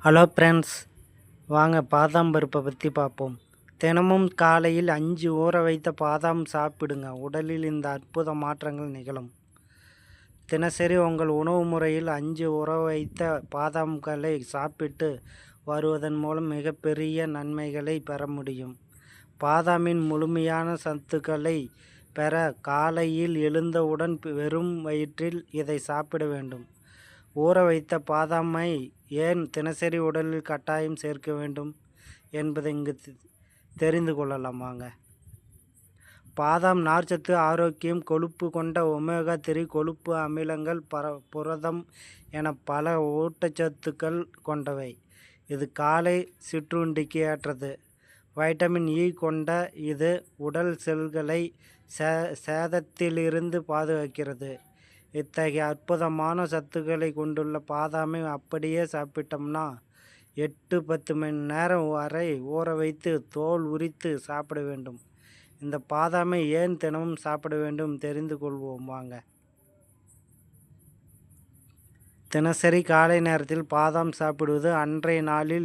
Hello friends, வாங்க பாதாம் பருப்பை பற்றி பார்ப்போம். தினமும் காலையில் 5 ஊற வைத்த பாதாம் சாப்பிடுங்க. உடலில் இந்த அற்புத மாற்றங்கள் நிகழும். தினசரி உங்கள் உணவு முறையில் 5 ஊற வைத்த பாதாம்களை சாப்பிட்டு வருவதன் மூலம் மிகப்பெரிய நன்மைகளை பெற முடியும். பாதாமின் முழுமையான சத்துக்களை பெற காலையில் எழுந்தவுடன் வெறும் வயிற்றில் இதை சாப்பிட வேண்டும். ஊற வைத்த பாதாமை ஏன் தினசரி உடலில் கட்டாயம் சேர்க்க வேண்டும் என்பதை இங்கு தெரிந்து கொள்ளலாம் வாங்க. பாதாம் நார்ச்சத்து, ஆரோக்கியம், கொழுப்பு கொண்ட ஒமேகா 3 கொழுப்பு அமிலங்கள், புரதம் என பல ஊட்டச்சத்துக்கள் கொண்டவை. இது காலை சிற்றுண்டிக்கு ஏற்றது. வைட்டமின் இ கொண்ட இது உடல் செல்களை சேதத்திலிருந்து பாதுகாக்கிறது. இத்தகைய அற்புதமான சத்துக்களை கொண்டுள்ள பாதாமை அப்படியே சாப்பிட்டோம்னா 8-10 மணி நேரம் வரை ஊற வைத்து தோல் உரித்து சாப்பிட வேண்டும். இந்த பாதாமை ஏன் தினமும் சாப்பிட வேண்டும் தெரிந்து கொள்வோம் வாங்க. தினசரி காலை நேரத்தில் பாதாம் சாப்பிடுவது அன்றைய நாளில்